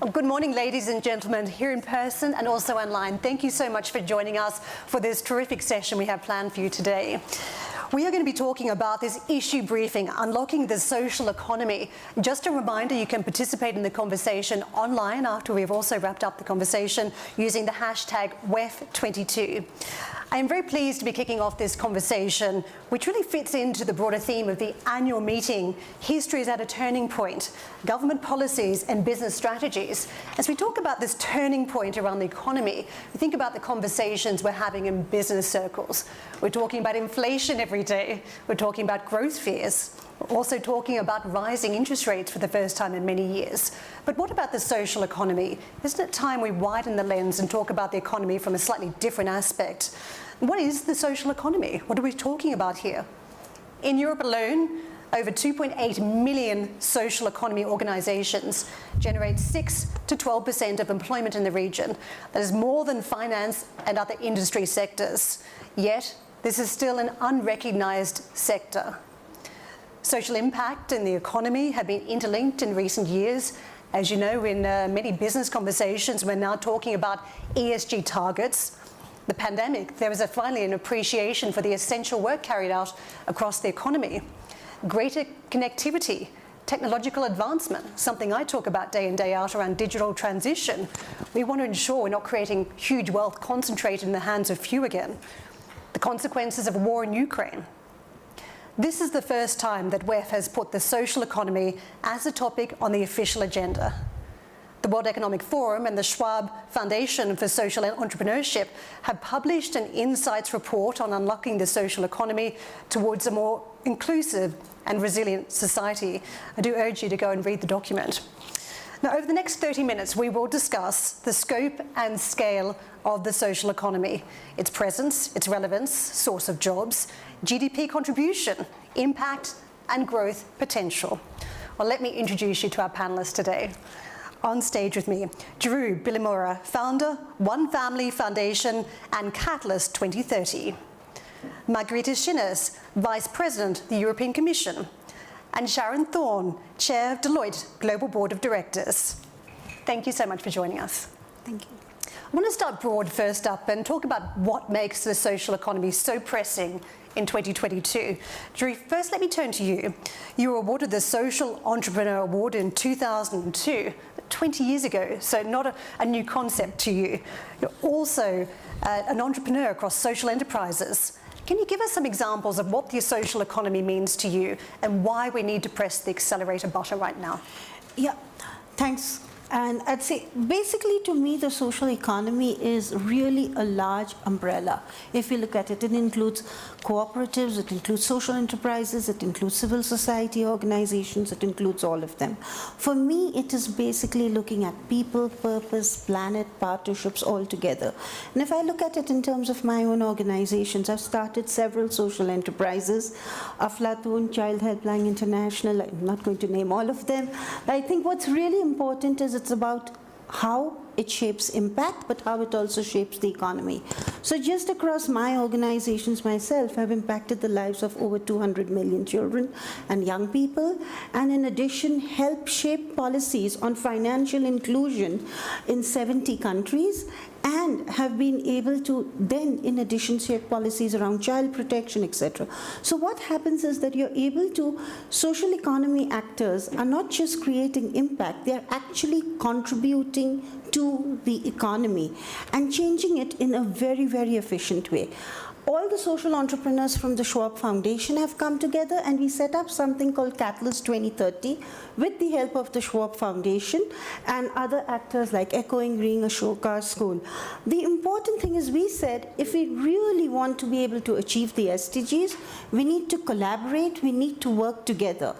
Well, good morning, ladies and gentlemen, here in person and also online. Thank you so much for joining us for this terrific session we have planned for you today. We are going to be talking about this issue briefing, Unlocking the Social Economy. Just a reminder, you can participate in the conversation online after we've also wrapped up the conversation using the hashtag WEF22. I am very pleased to be kicking off this conversation, which really fits into the broader theme of the annual meeting, History is at a Turning Point, Government Policies and Business Strategies. As we talk about this turning point around the economy, we think about the conversations we're having in business circles. We're talking about inflation every day. We're talking about growth fears. We're also talking about rising interest rates for the first time in many years. But what about the social economy? Isn't it time we widen the lens and talk about the economy from a slightly different aspect? What is the social economy? What are we talking about here? In Europe alone, over 2.8 million social economy organisations generate 6 to 12% of employment in the region. That is more than finance and other industry sectors. Yet, this is still an unrecognised sector. Social impact and the economy have been interlinked in recent years. As you know, in many business conversations, we're now talking about ESG targets. The pandemic, there was finally an appreciation for the essential work carried out across the economy. Greater connectivity, technological advancement, something I talk about day in, day out around digital transition. We want to ensure we're not creating huge wealth concentrated in the hands of few again. The consequences of war in Ukraine. This is the first time that WEF has put the social economy as a topic on the official agenda. The World Economic Forum and the Schwab Foundation for Social Entrepreneurship have published an insights report on unlocking the social economy towards a more inclusive and resilient society. I do urge you to go and read the document. Now, over the next 30 minutes, we will discuss the scope and scale of the social economy, its presence, its relevance, source of jobs, GDP contribution, impact, and growth potential. Well, let me introduce you to our panelists today. On stage with me, Drew Billimura, founder, One Family Foundation and Catalyst 2030. Margarita Schinners, Vice President, the European Commission. And Sharon Thorne, Chair of Deloitte Global Board of Directors. Thank you so much for joining us. Thank you. I want to start broad first up and talk about what makes the social economy so pressing in 2022. Drew, first let me turn to you. You were awarded the Social Entrepreneur Award in 2002, 20 years ago, so not a new concept to you. You're also an entrepreneur across social enterprises. Can you give us some examples of what the social economy means to you and why we need to press the accelerator button right now? Yeah, thanks. And I'd say, basically, to me, the social economy is really a large umbrella. If you look at it, it includes cooperatives, it includes social enterprises, it includes civil society organizations, it includes all of them. For me, it is basically looking at people, purpose, planet, partnerships all together. And if I look at it in terms of my own organizations, I've started several social enterprises, Aflatun, Child Helpline International, I'm not going to name all of them. I think what's really important is it's about how it shapes impact, but how it also shapes the economy. So just across my organizations myself, I've impacted the lives of over 200 million children and young people, and in addition, help shape policies on financial inclusion in 70 countries, and have been able to then, in addition, shape policies around child protection, etc. So what happens is that you're able to, social economy actors are not just creating impact, they're actually contributing to the economy and changing it in a very, very efficient way. All the social entrepreneurs from the Schwab Foundation have come together, and we set up something called Catalyst 2030 with the help of the Schwab Foundation and other actors like Echoing Ring, Ashoka School. The important thing is, we said, if we really want to be able to achieve the SDGs, we need to collaborate, we need to work together.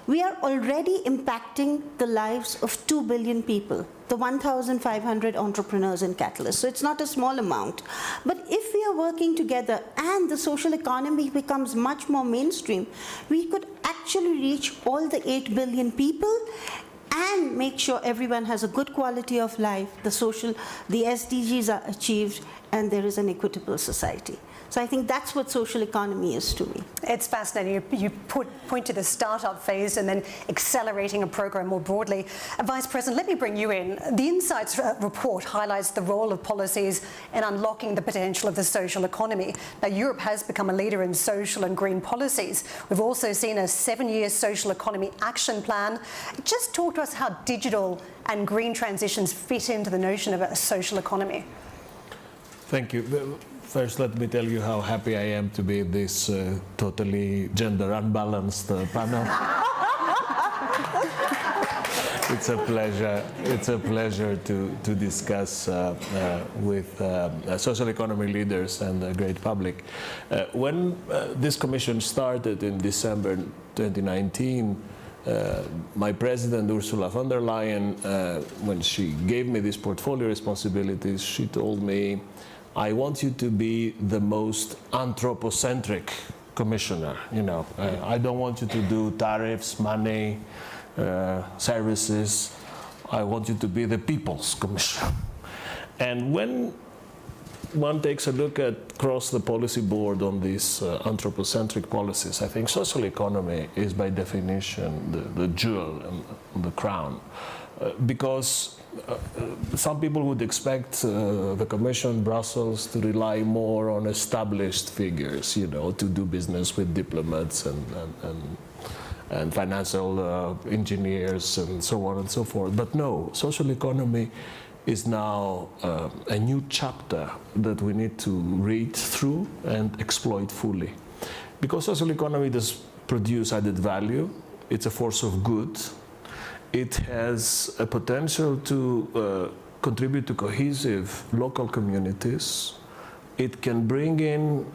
We are already impacting the lives of 2 billion people, the 1,500 entrepreneurs in Catalyst. So it's not a small amount. But if we are working together and the social economy becomes much more mainstream, we could actually reach all the 8 billion people and make sure everyone has a good quality of life, the SDGs are achieved, and there is an equitable society. So I think that's what social economy is to me. It's fascinating. You point to the startup phase and then accelerating a program more broadly. Vice President, let me bring you in. The Insights report highlights the role of policies in unlocking the potential of the social economy. Now, Europe has become a leader in social and green policies. We've also seen a 7-year social economy action plan. Just talk to us how digital and green transitions fit into the notion of a social economy. Thank you. First, let me tell you how happy I am to be in this totally gender unbalanced panel. It's a pleasure. It's a pleasure to discuss with social economy leaders and the great public. When this commission started in December 2019, my president, Ursula von der Leyen, when she gave me these portfolio responsibilities, she told me, I want you to be the most anthropocentric commissioner. You know, I don't want you to do tariffs, money, services. I want you to be the people's commissioner. And when one takes a look at across the policy board on these anthropocentric policies, I think social economy is by definition the jewel and the crown. Because some people would expect the Commission, Brussels, to rely more on established figures, you know, to do business with diplomats and financial engineers and so on and so forth. But no, social economy is now a new chapter that we need to read through and exploit fully. Because social economy does produce added value, it's a force of good, it has a potential to contribute to cohesive local communities. It can bring in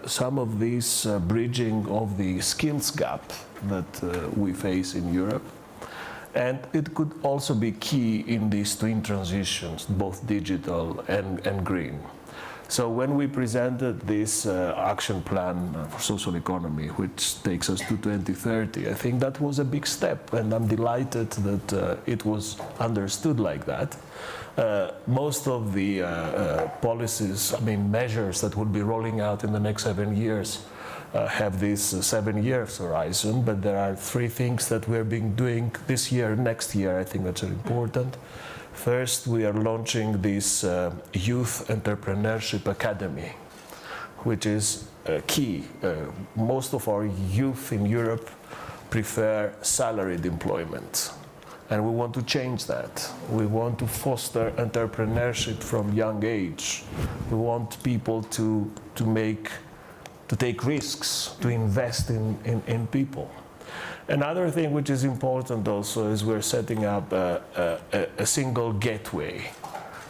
some of these bridging of the skills gap that we face in Europe. And it could also be key in these twin transitions, both digital and green. So when we presented this action plan for social economy, which takes us to 2030, I think that was a big step, and I'm delighted that it was understood like that. Most of the policies, measures that will be rolling out in the next 7 years have this 7 years horizon, but there are 3 things that we're doing this year, next year, I think that's important. First, we are launching this Youth Entrepreneurship Academy, which is key. Most of our youth in Europe prefer salaried employment, and we want to change that. We want to foster entrepreneurship from young age. We want people to take risks, to invest in people. Another thing which is important also is we're setting up a single gateway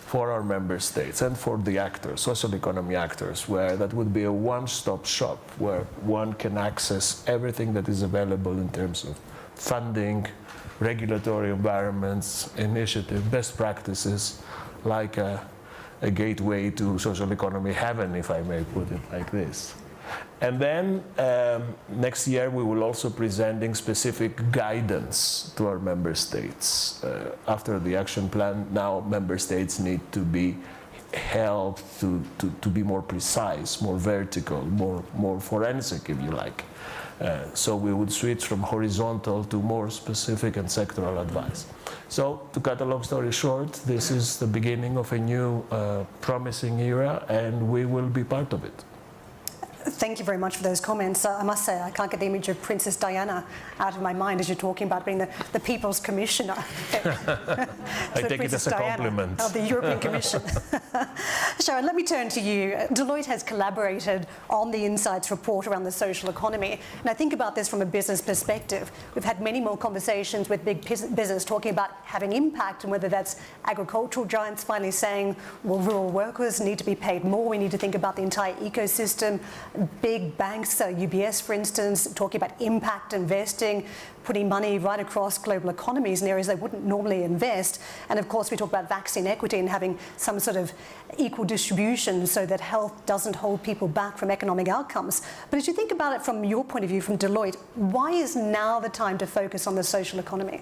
for our member states and for the actors, social economy actors, where that would be a one-stop shop where one can access everything that is available in terms of funding, regulatory environments, initiative, best practices, like a gateway to social economy heaven, if I may put it like this. And then next year we will also presenting specific guidance to our member states. After the action plan, now member states need to be helped to be more precise, more vertical, more forensic, if you like. So we would switch from horizontal to more specific and sectoral advice. So to cut a long story short, this is the beginning of a new promising era, and we will be part of it. Thank you very much for those comments. I must say, I can't get the image of Princess Diana out of my mind as you're talking about being the People's Commissioner. I take it as a compliment. Of the European Commission. Sharon, let me turn to you. Deloitte has collaborated on the Insights report around the social economy. And I think about this from a business perspective. We've had many more conversations with big business talking about having impact, and whether that's agricultural giants finally saying, well, rural workers need to be paid more. We need to think about the entire ecosystem. Big banks, UBS for instance, talking about impact investing, putting money right across global economies in areas they wouldn't normally invest. And of course we talk about vaccine equity and having some sort of equal distribution so that health doesn't hold people back from economic outcomes. But as you think about it from your point of view, from Deloitte, why is now the time to focus on the social economy?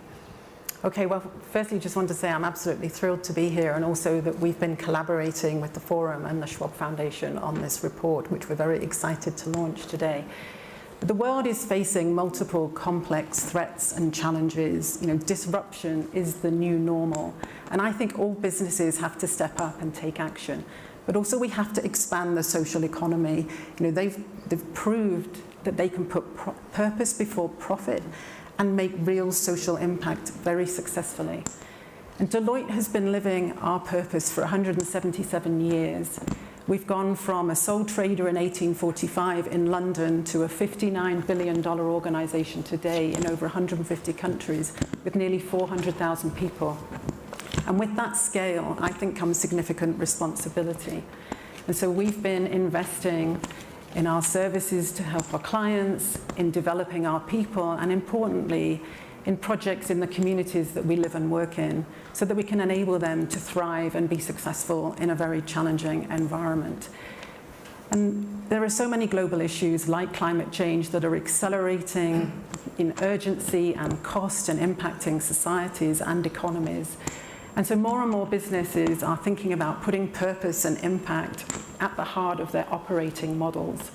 Okay, well, firstly, just want to say I'm absolutely thrilled to be here, and also that we've been collaborating with the Forum and the Schwab Foundation on this report, which we're very excited to launch today. The world is facing multiple complex threats and challenges. You know, disruption is the new normal, and I think all businesses have to step up and take action. But also we have to expand the social economy. You know, they've proved that they can put purpose before profit and make real social impact very successfully. And Deloitte has been living our purpose for 177 years. We've gone from a sole trader in 1845 in London to a $59 billion organization today in over 150 countries with nearly 400,000 people. And with that scale, I think comes significant responsibility. And so we've been investing in our services to help our clients, in developing our people, and importantly, in projects in the communities that we live and work in, so that we can enable them to thrive and be successful in a very challenging environment. And there are so many global issues like climate change that are accelerating in urgency and cost and impacting societies and economies. And so more and more businesses are thinking about putting purpose and impact at the heart of their operating models.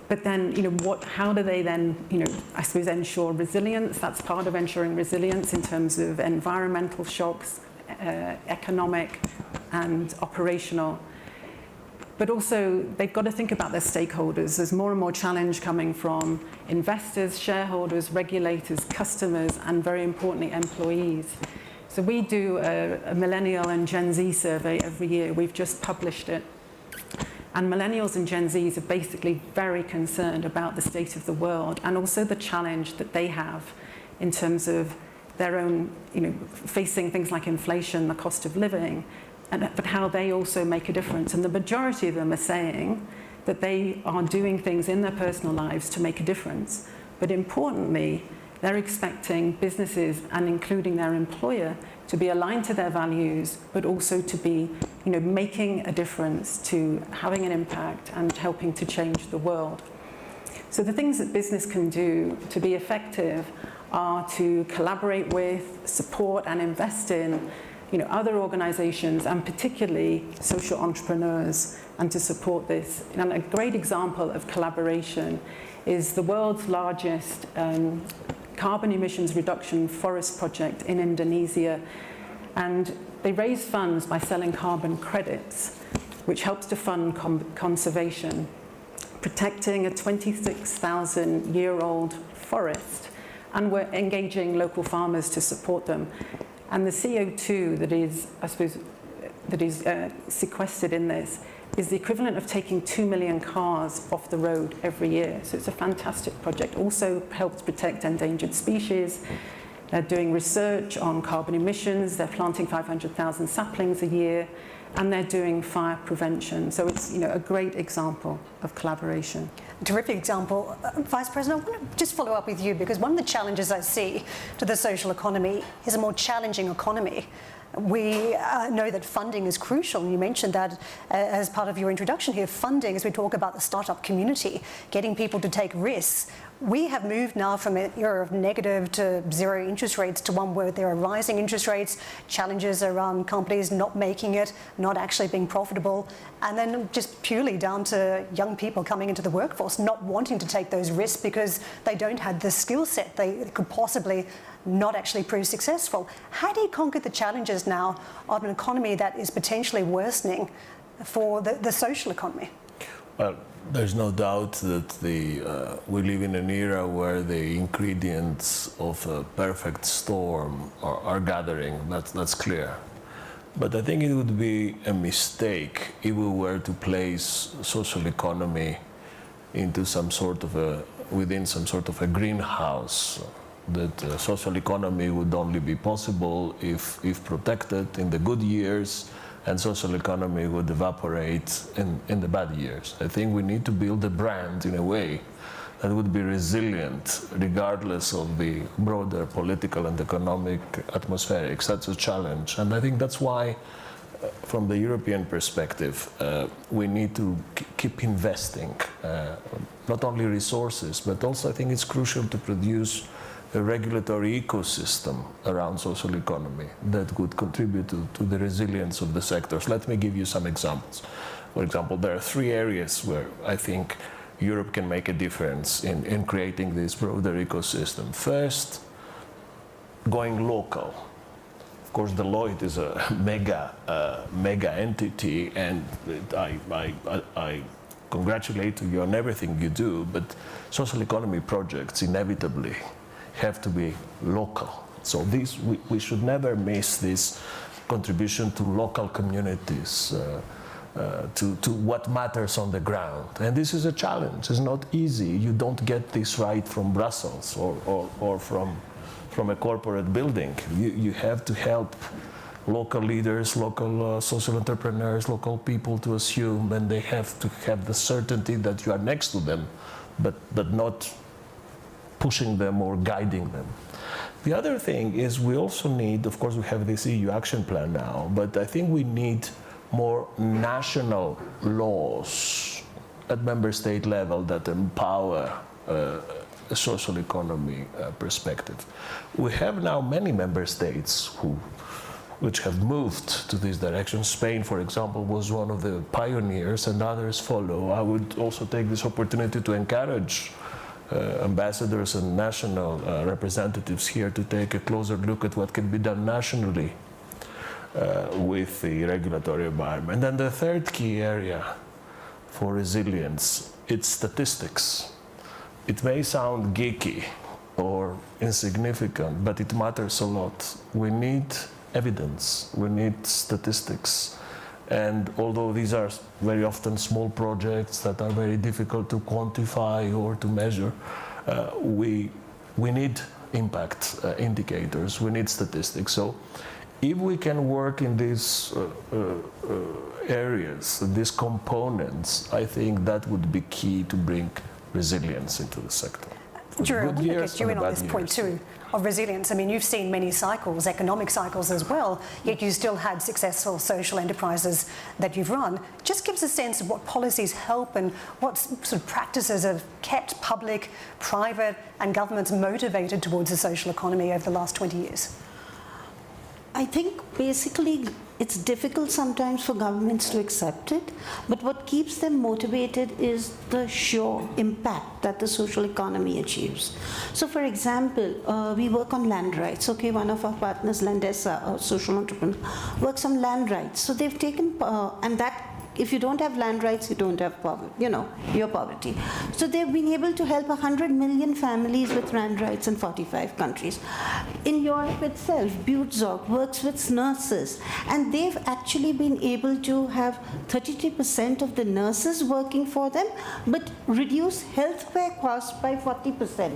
But then, you know, how do they then, you know, I suppose ensure resilience? That's part of ensuring resilience in terms of environmental shocks, economic and operational. But also, they've got to think about their stakeholders. There's more and more challenge coming from investors, shareholders, regulators, customers, and very importantly, employees. So we do a Millennial and Gen Z survey every year. We've just published it. And Millennials and Gen Zs are basically very concerned about the state of the world and also the challenge that they have in terms of their own, you know, facing things like inflation, the cost of living, but how they also make a difference. And the majority of them are saying that they are doing things in their personal lives to make a difference. But importantly, they're expecting businesses, and including their employer, to be aligned to their values, but also to be, you know, making a difference, to having an impact and helping to change the world. So the things that business can do to be effective are to collaborate with, support and invest in, you know, other organizations and particularly social entrepreneurs, and to support this. And a great example of collaboration is the world's largest carbon emissions reduction forest project in Indonesia. And they raise funds by selling carbon credits, which helps to fund conservation, protecting a 26,000-year-old forest. And we're engaging local farmers to support them. And the CO2 that is, I suppose, that is sequestered in this is the equivalent of taking 2 million cars off the road every year. So it's a fantastic project. Also helps protect endangered species. They're doing research on carbon emissions. They're planting 500,000 saplings a year, and they're doing fire prevention. So it's, you know, a great example of collaboration. Terrific example. Vice President, I want to just follow up with you, because one of the challenges I see to the social economy is a more challenging economy. We know that funding is crucial, and you mentioned that as part of your introduction here. Funding, as we talk about the startup community, getting people to take risks. We have moved now from an era of negative to zero interest rates to one where there are rising interest rates, challenges around companies not making it, not actually being profitable, and then just purely down to young people coming into the workforce not wanting to take those risks because they don't have the skill set they could possibly not actually prove successful. How do you conquer the challenges now of an economy that is potentially worsening for the social economy? Well, there's no doubt that we live in an era where the ingredients of a perfect storm are gathering. That's clear. But I think it would be a mistake if we were to place social economy into within some sort of a greenhouse. That social economy would only be possible if protected in the good years, and social economy would evaporate in the bad years. I think we need to build a brand in a way that would be resilient regardless of the broader political and economic atmospherics. That's a challenge. And I think that's why, from the European perspective, we need to keep investing, not only resources, but also I think it's crucial to produce a regulatory ecosystem around social economy that could contribute to the resilience of the sectors. Let me give you some examples. For example, there are 3 areas where I think Europe can make a difference in creating this broader ecosystem. First, going local. Of course, Deloitte is a mega entity, and I congratulate you on everything you do, but social economy projects inevitably have to be local. So we should never miss this contribution to local communities, to what matters on the ground. And this is a challenge. It's not easy. You don't get this right from Brussels or from a corporate building. You have to help local leaders, local social entrepreneurs, local people to assume, and they have to have the certainty that you are next to them, but not pushing them or guiding them. The other thing is we also need, of course we have this EU action plan now, but I think we need more national laws at member state level that empower a social economy perspective. We have now many member states which have moved to this direction. Spain, for example, was one of the pioneers, and others follow. I would also take this opportunity to encourage ambassadors and national representatives here to take a closer look at what can be done nationally with the regulatory environment. And the third key area for resilience, it's statistics. It may sound geeky or insignificant, but it matters a lot. We need evidence, we need statistics. And although these are very often small projects that are very difficult to quantify or to measure, we need impact indicators, we need statistics. So if we can work in these areas, these components, I think that would be key to bring resilience into the sector. Drew, I want to get you in on this point too, of resilience. I mean, you've seen many cycles, economic cycles as well, yet you still had successful social enterprises that you've run. Just give us a sense of what policies help and what sort of practices have kept public, private and governments motivated towards the social economy over the last 20 years. I think basically it's difficult sometimes for governments to accept it, but what keeps them motivated is the sheer impact that the social economy achieves. So for example, we work on land rights. Okay, one of our partners, Landesa, a social entrepreneur, works on land rights. So they've taken, and that if you don't have land rights, you don't have poverty, your poverty. So they've been able to help 100 million families with land rights in 45 countries. In Europe itself, Butzorg works with nurses, and they've actually been able to have 33% of the nurses working for them, but reduce healthcare costs by 40%.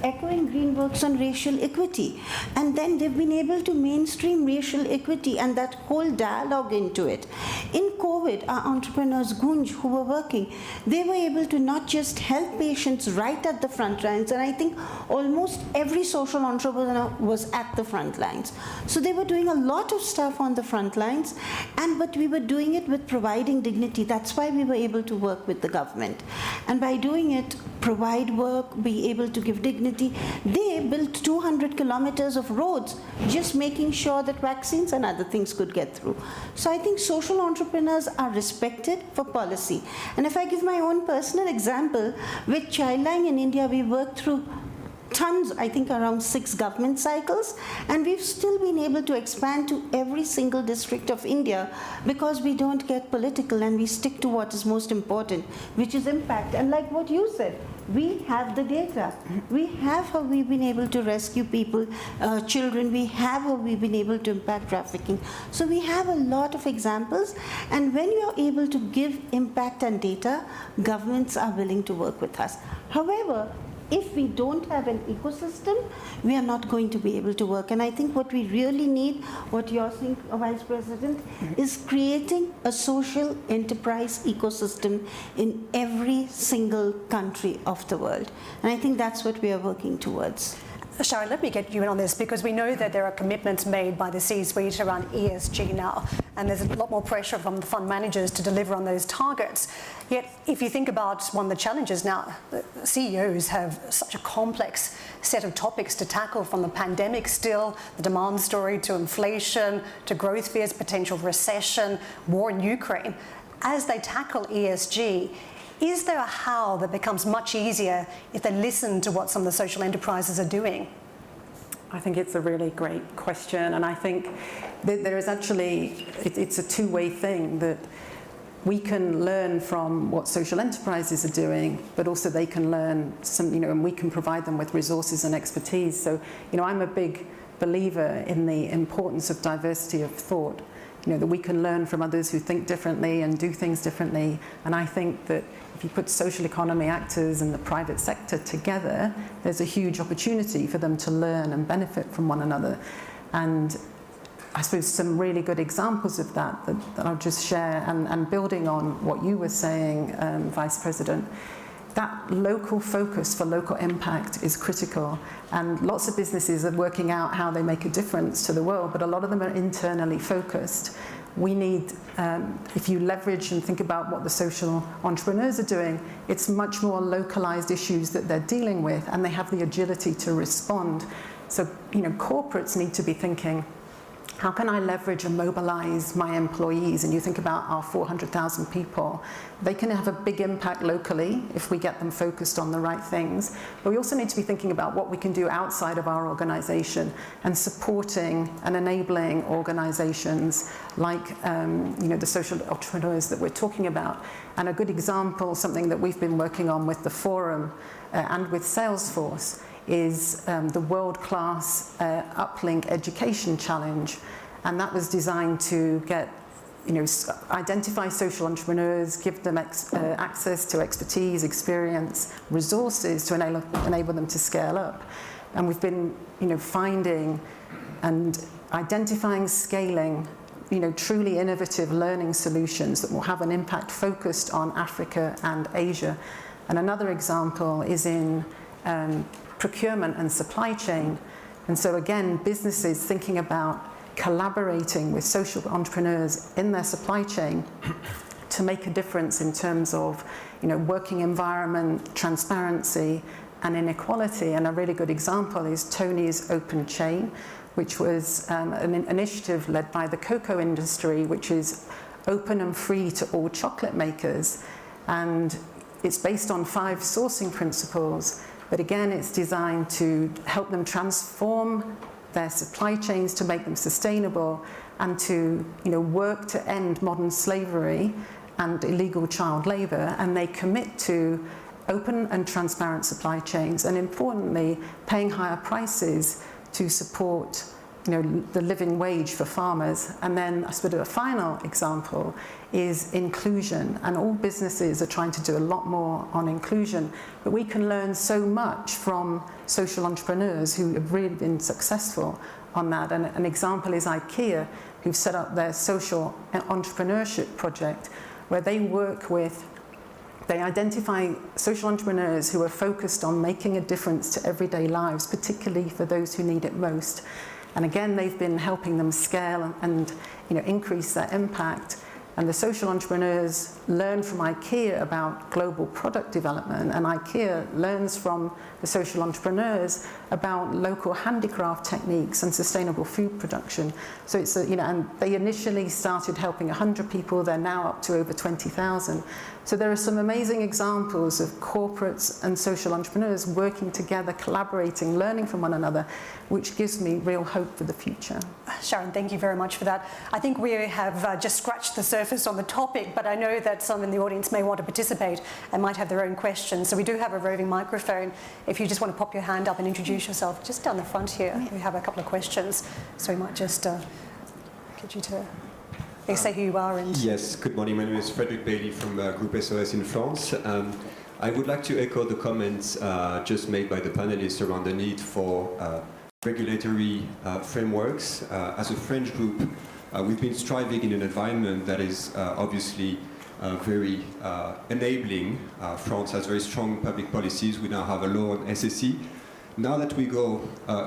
Echoing Green works on racial equity, and then they've been able to mainstream racial equity and that whole dialogue into it. In COVID, our entrepreneurs, Gunj, who were working, they were able to not just help patients right at the front lines, and I think almost every social entrepreneur was at the front lines. So they were doing a lot of stuff on the front lines, but we were doing it with providing dignity. That's why we were able to work with the government. And by doing it, provide work, be able to give dignity, they built 200 kilometers of roads, just making sure that vaccines and other things could get through. So I think social entrepreneurs are respected for policy. And if I give my own personal example, with Childline in India, we worked through tons, I think around 6 government cycles, and we've still been able to expand to every single district of India because we don't get political and we stick to what is most important, which is impact. And like what you said, we have the data. We have how we've been able to rescue people, children. We have how we've been able to impact trafficking. So we have a lot of examples, and when you're able to give impact and data, governments are willing to work with us. However, if we don't have an ecosystem, we are not going to be able to work. And I think what we really need, what you're saying, Vice President, is creating a social enterprise ecosystem in every single country of the world. And I think that's what we are working towards. Sharon, let me get you in on this, because we know that there are commitments made by the C-suite around ESG now, and there's a lot more pressure from the fund managers to deliver on those targets. Yet, if you think about one of the challenges now, CEOs have such a complex set of topics to tackle, from the pandemic still, the demand story, to inflation, to growth fears, potential recession, war in Ukraine. As they tackle ESG, is there a how that becomes much easier if they listen to what some of the social enterprises are doing? I think it's a really great question, and I think that there is actually, it's a two-way thing, that we can learn from what social enterprises are doing, but also they can learn some, and we can provide them with resources and expertise. So, I'm a big believer in the importance of diversity of thought, that we can learn from others who think differently and do things differently. And I think that if you put social economy actors and the private sector together, there's a huge opportunity for them to learn and benefit from one another. And I suppose some really good examples of that I'll just share, and building on what you were saying, Vice President, that local focus for local impact is critical. And lots of businesses are working out how they make a difference to the world, but a lot of them are internally focused. We need, if you leverage and think about what the social entrepreneurs are doing, it's much more localized issues that they're dealing with, and they have the agility to respond. So, corporates need to be thinking, how can I leverage and mobilize my employees? And you think about our 400,000 people. They can have a big impact locally if we get them focused on the right things. But we also need to be thinking about what we can do outside of our organization and supporting and enabling organizations like the social entrepreneurs that we're talking about. And a good example, something that we've been working on with the Forum and with Salesforce, is the world-class Uplink Education Challenge. And that was designed to get, identify social entrepreneurs, give them access to expertise, experience, resources to enable them to scale up. And we've been, finding and identifying, scaling, truly innovative learning solutions that will have an impact focused on Africa and Asia. And another example is in procurement and supply chain. And so again, businesses thinking about collaborating with social entrepreneurs in their supply chain to make a difference in terms of, working environment, transparency, and inequality. And a really good example is Tony's Open Chain, which was an initiative led by the cocoa industry, which is open and free to all chocolate makers. And it's based on 5 sourcing principles. But again, it's designed to help them transform their supply chains to make them sustainable, and to work to end modern slavery and illegal child labor. And they commit to open and transparent supply chains, and importantly, paying higher prices to support the living wage for farmers. And then I suppose a final example is inclusion, and all businesses are trying to do a lot more on inclusion, but we can learn so much from social entrepreneurs who have really been successful on that. And an example is IKEA, who've set up their social entrepreneurship project, where they identify social entrepreneurs who are focused on making a difference to everyday lives, particularly for those who need it most. And again, they've been helping them scale and increase their impact. And the social entrepreneurs learn from IKEA about global product development, and IKEA learns from the social entrepreneurs about local handicraft techniques and sustainable food production. So it's and they initially started helping 100 people, they're now up to over 20,000. So there are some amazing examples of corporates and social entrepreneurs working together, collaborating, learning from one another, which gives me real hope for the future. Sharon, thank you very much for that. I think we have just scratched the surface on the topic, but I know that some in the audience may want to participate and might have their own questions. So we do have a roving microphone. If you just want to pop your hand up and introduce yourself, just down the front here. We have a couple of questions, so we might just get you to say who you are. And yes, good morning. My name is Frederick Bailey from Group SOS in France. I would like to echo the comments just made by the panelists around the need for regulatory frameworks. As a French group, we've been striving in an environment that is obviously very enabling. France has very strong public policies. We now have a law on SSE. Now that we go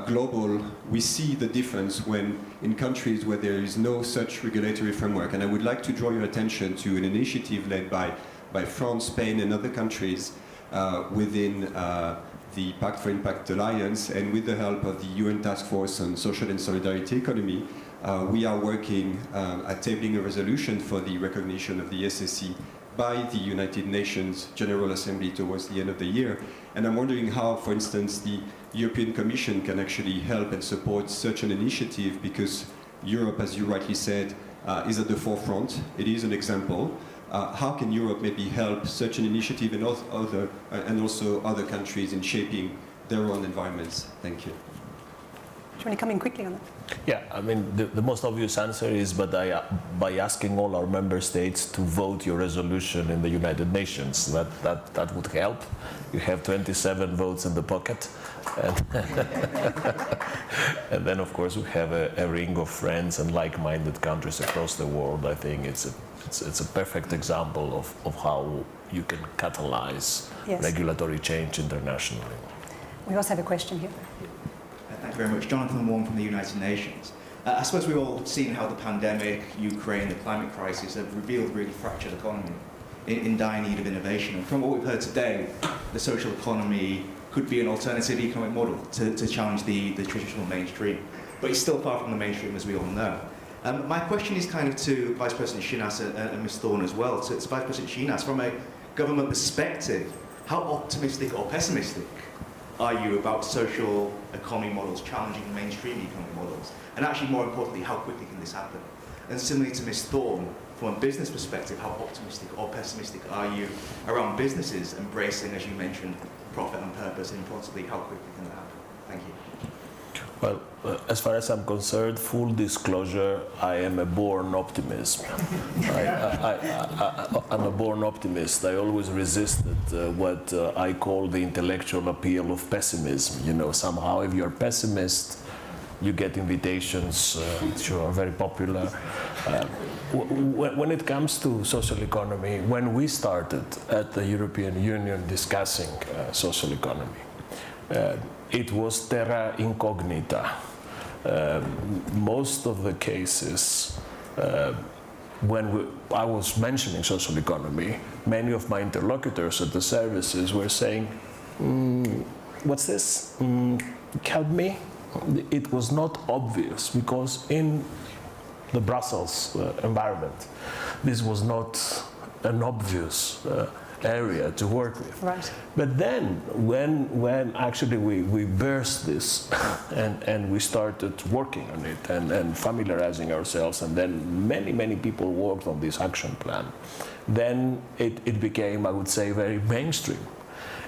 global, we see the difference when in countries where there is no such regulatory framework. And I would like to draw your attention to an initiative led by France, Spain, and other countries within the Pact for Impact Alliance, and with the help of the UN Task Force on Social and Solidarity Economy, we are working at tabling a resolution for the recognition of the SSE by the United Nations General Assembly towards the end of the year. And I'm wondering how, for instance, the European Commission can actually help and support such an initiative, because Europe, as you rightly said, is at the forefront. It is an example. How can Europe maybe help such an initiative and also other countries in shaping their own environments? Thank you. Do you want to come in quickly on that? Yeah, I mean, the most obvious answer is by asking all our member states to vote your resolution in the United Nations. That would help. You have 27 votes in the pocket. And then, of course, we have a ring of friends and like-minded countries across the world. I think it's a perfect example of how you can catalyze regulatory change internationally. We also have a question here. Thank you very much. Jonathan Wong from the United Nations. I suppose we've all seen how the pandemic, Ukraine, the climate crisis have revealed a really fractured economy in dire need of innovation. And from what we've heard today, the social economy could be an alternative economic model to challenge the traditional mainstream. But it's still far from the mainstream, as we all know. My question is kind of to Vice President Schinas and Ms. Thorne as well. So it's Vice President Schinas, from a government perspective, how optimistic or pessimistic are you about social economy models challenging mainstream economic models? And actually, more importantly, how quickly can this happen? And similarly to Ms. Thorne, from a business perspective, how optimistic or pessimistic are you around businesses embracing, as you mentioned, profit and purpose? And importantly, how quickly can that happen? Thank you. Well, as far as I'm concerned, full disclosure, I am a born optimist. I'm a born optimist. I always resisted what I call the intellectual appeal of pessimism. You know, somehow if you're a pessimist, you get invitations which are very popular. When it comes to social economy, when we started at the European Union discussing social economy, it was terra incognita. Most of the cases, when I was mentioning social economy, many of my interlocutors at the services were saying, what's this? Help me? It was not obvious, because in the Brussels environment, this was not an obvious area to work with. Right. But then, when actually we burst this and we started working on it and familiarizing ourselves, and then many people worked on this action plan, then it became, I would say, very mainstream,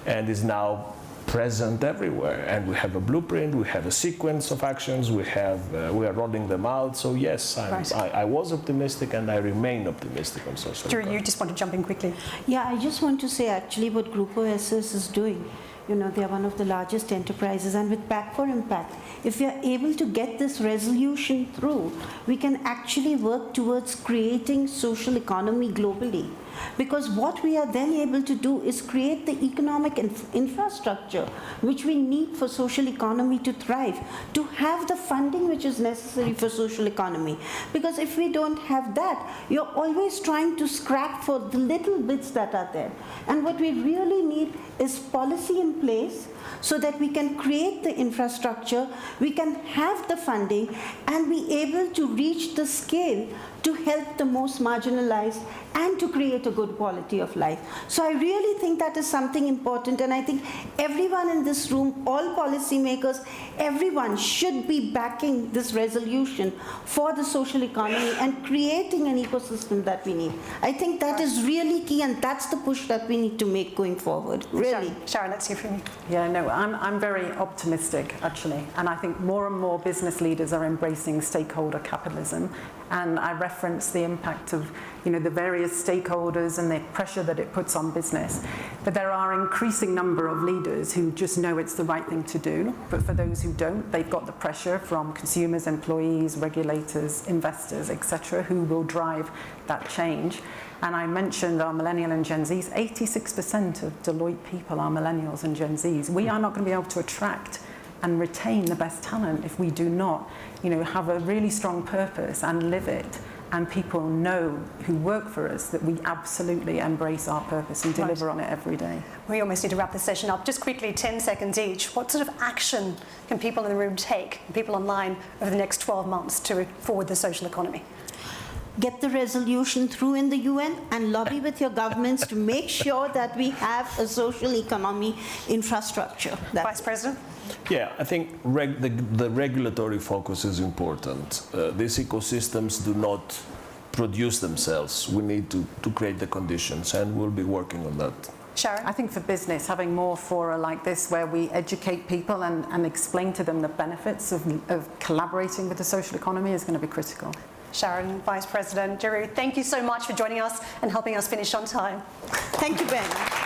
and is now present everywhere. And we have a blueprint, we have a sequence of actions, we are rolling them out. So yes, I was optimistic and I remain optimistic on social Drew, economy. you just want to jump in quickly. Yeah, I just want to say actually what Grupo SS is doing. You know, they are one of the largest enterprises, and with Pact for Impact, if we are able to get this resolution through, we can actually work towards creating social economy globally. Because what we are then able to do is create the economic infrastructure which we need for social economy to thrive, to have the funding which is necessary for social economy. Because if we don't have that, you're always trying to scrap for the little bits that are there. And what we really need is policy in place so that we can create the infrastructure, we can have the funding, and be able to reach the scale to help the most marginalized and to create a good quality of life. So I really think that is something important, and I think everyone in this room, all policymakers, everyone should be backing this resolution for the social economy and creating an ecosystem that we need. I think that is really key, and that's the push that we need to make going forward, really. Sharon, let's hear from you. Yeah, no, I'm very optimistic, actually, and I think more and more business leaders are embracing stakeholder capitalism, and I reference the impact of, you know, the various stakeholders and the pressure that it puts on business. But there are an increasing number of leaders who just know it's the right thing to do, but for those who don't, they've got the pressure from consumers, employees, regulators, investors, etc., who will drive that change. And I mentioned our millennial and Gen Zs. 86% of Deloitte people are millennials and Gen Zs. We are not going to be able to attract and retain the best talent if we do not, you know, have a really strong purpose and live it and people know who work for us that we absolutely embrace our purpose and deliver on it every day. We almost need to wrap this session up. Just quickly, 10 seconds each. What sort of action can people in the room take, people online, over the next 12 months to forward the social economy? Get the resolution through in the UN and lobby with your governments to make sure that we have a social economy infrastructure. Vice President? Yeah, I think the regulatory focus is important. These ecosystems do not produce themselves. We need to create the conditions, and we'll be working on that. Sharon? I think for business, having more fora like this where we educate people and explain to them the benefits of collaborating with the social economy is going to be critical. Sharon, Vice President, Jeru, thank you so much for joining us and helping us finish on time. Thank you, Ben.